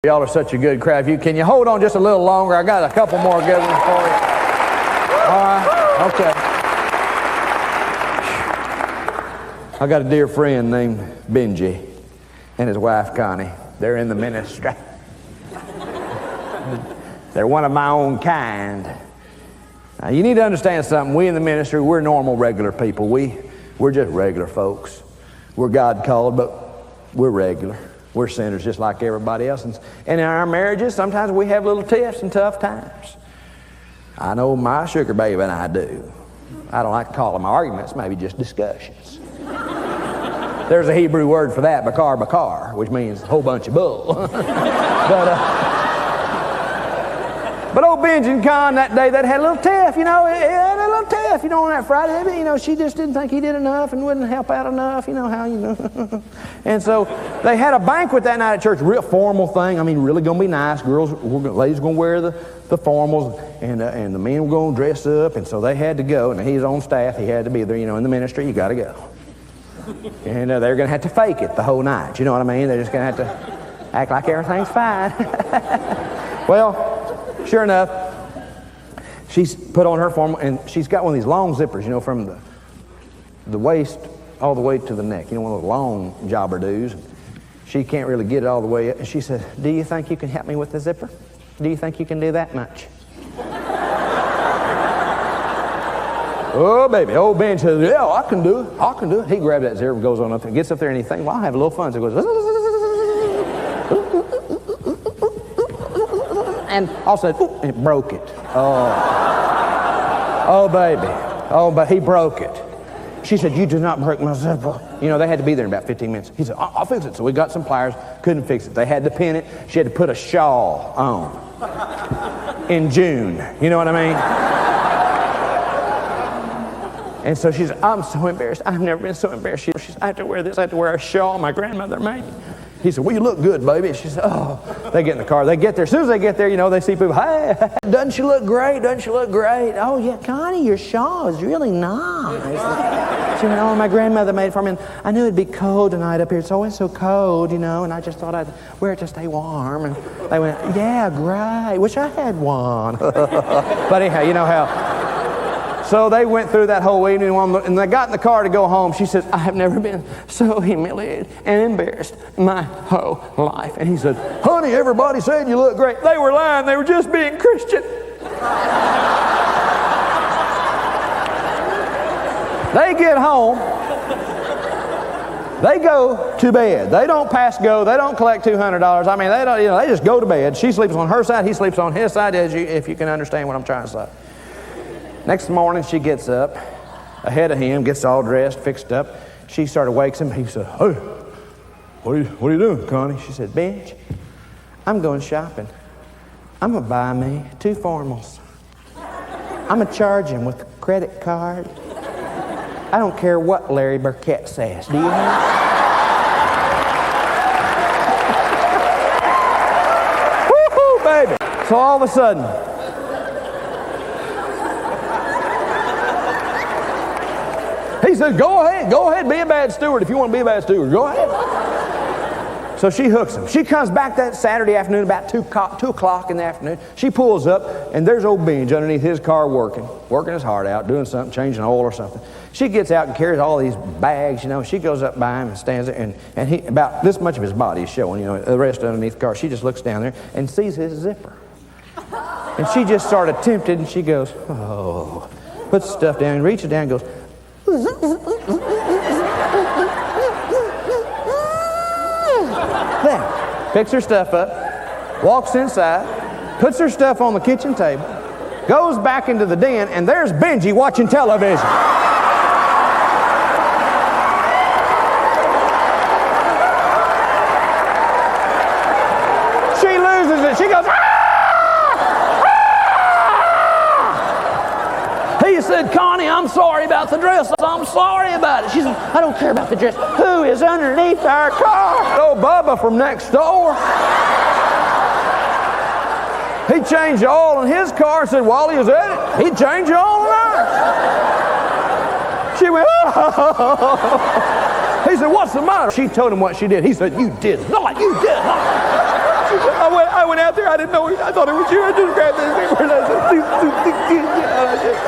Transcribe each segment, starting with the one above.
Y'all are such a good crowd. Can you hold on just a little longer? I got a couple more good ones for you. All right, okay. I got a dear friend named Benji and his wife Connie. They're in the ministry. They're one of my own kind. Now, you need to understand something. We in the ministry, we're normal, regular people. We're just regular folks. We're God called, but we're regular. We're sinners just like everybody else. And in our marriages, sometimes we have little tiffs and tough times. I know my sugar baby and I do. I don't like to call them arguments, maybe just discussions. There's a Hebrew word for that, bakar, which means a whole bunch of bull. But old Benji and Con that day, they had a little tiff, on that Friday. She just didn't think he did enough and wouldn't help out enough, And so they had a banquet that night at church, real formal thing. I mean, really going to be nice. Ladies going to wear the formals, and the men were going to dress up, and so they had to go. And he's on staff. He had to be there, in the ministry. You got to go. And they're going to have to fake it the whole night. You know what I mean? They're just going to have to act like everything's fine. Well, sure enough, she's put on her formal, and she's got one of these long zippers, from the waist all the way to the neck, one of those long jobber doos. She can't really get it all the way up. And she said, "Do you think you can help me with the zipper? Do you think you can do that much?" Oh, baby. Old Ben says, "Yeah, I can do it. I can do it." He grabs that zipper, goes on up there, gets up there, and he thinks, "Well, I'll have a little fun." So he goes, and all of a sudden, it broke it. Oh, baby. Oh, but he broke it. She said, "You did not break my zipper." They had to be there in about 15 minutes. He said, I'll fix it. So we got some pliers, couldn't fix it. They had to pin it. She had to put a shawl on in June. You know what I mean? And so she said, "I'm so embarrassed. I've never been so embarrassed." She said, "I have to wear this. I have to wear a shawl my grandmother made me." He said, "Well, you look good, baby." She said, "Oh." They get in the car. They get there. As soon as they get there, they see people. "Hey, doesn't she look great? Doesn't she look great?" "Oh, yeah, Connie, your shawl is really nice." She went, "Oh, my grandmother made it for me. And I knew it'd be cold tonight up here. It's always so cold, and I just thought I'd wear it to stay warm." And they went, "Yeah, great. Wish I had one." But anyhow, you know how. So they went through that whole evening, and they got in the car to go home. She says, "I have never been so humiliated and embarrassed in my whole life." And he said, "Honey, everybody said you look great." They were lying. They were just being Christian. They get home. They go to bed. They don't pass go. They don't collect $200. I mean, they don't. They just go to bed. She sleeps on her side. He sleeps on his side. If you can understand what I'm trying to say. Next morning, she gets up ahead of him, gets all dressed, fixed up. She started wakes him. He said, "Hey, what are you doing, Connie?" She said, "Benj, I'm going shopping. I'm going to buy me 2 formals. I'm going to charge him with a credit card. I don't care what Larry Burkett says. Do you hear?" Woo-hoo, baby. So all of a sudden, he said, go ahead, be a bad steward. If you want to be a bad steward, go ahead. So she hooks him. She comes back that Saturday afternoon about 2 o'clock in the afternoon. She pulls up, and there's old Benji underneath his car working his heart out, doing something, changing oil or something. She gets out and carries all these bags, She goes up by him and stands there, and he, about this much of his body is showing, the rest underneath the car. She just looks down there and sees his zipper. And she just started tempted, and she goes, "Oh," puts the stuff down, reaches down and goes, then picks her stuff up, walks inside, puts her stuff on the kitchen table, goes back into the den, and there's Benji watching television. She loses it. She goes, "Ah! He said, "Connie, I'm sorry about the dress. I'm sorry about it." She said, "I don't care about the dress. Who is underneath our car?" "Oh, Bubba from next door. He changed the oil in his car," said while he was at it. "He changed the oil in ours." She went, "Oh." He said, "What's the matter?" She told him what she did. He said, "You did not. You did not." I went out there. I didn't know it. I thought it was you. I just grabbed this paper and I said,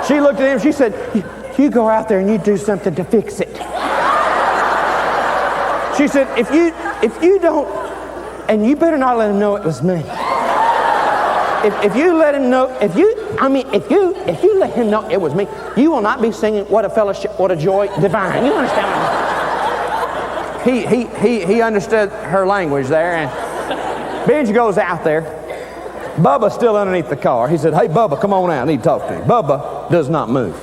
she looked at him. She said, you go out there and you do something to fix it. She said, if you don't, and you better not let him know it was me. If you let him know, if you let him know it was me, you will not be singing What a Fellowship, What a Joy Divine. You understand? He understood her language there, and Benji goes out there. Bubba's still underneath the car. He said, hey, Bubba, come on out. I need to talk to you. Bubba does not move.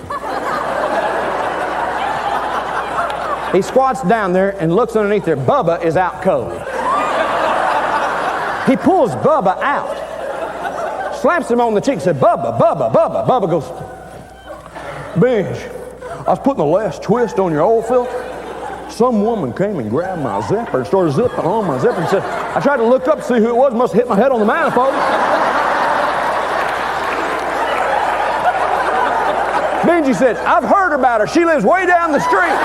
He squats down there and looks underneath there. Bubba is out cold. He pulls Bubba out, slaps him on the cheek, and said, Bubba, Bubba, Bubba. Bubba goes, Benj, I was putting the last twist on your oil filter. Some woman came and grabbed my zipper and started zipping on my zipper and said, I tried to look up to see who it was, must have hit my head on the manifold. Benji said, I've heard about her. She lives way down the street.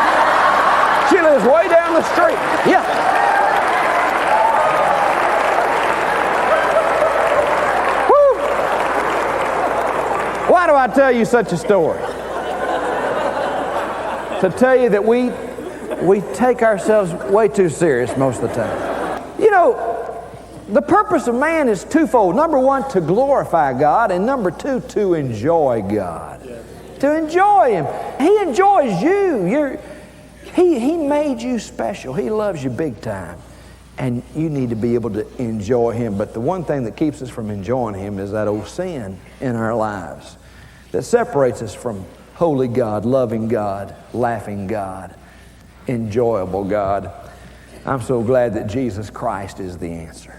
She lives way down the street. Yeah. Woo. Why do I tell you such a story? To tell you that we take ourselves way too serious most of the time. You know, the purpose of man is twofold. Number one, to glorify God, and number two, to enjoy God. To enjoy Him. He enjoys you. He made you special. He loves you big time. And you need to be able to enjoy Him. But the one thing that keeps us from enjoying Him is that old sin in our lives that separates us from holy God, loving God, laughing God, enjoyable God. I'm so glad that Jesus Christ is the answer.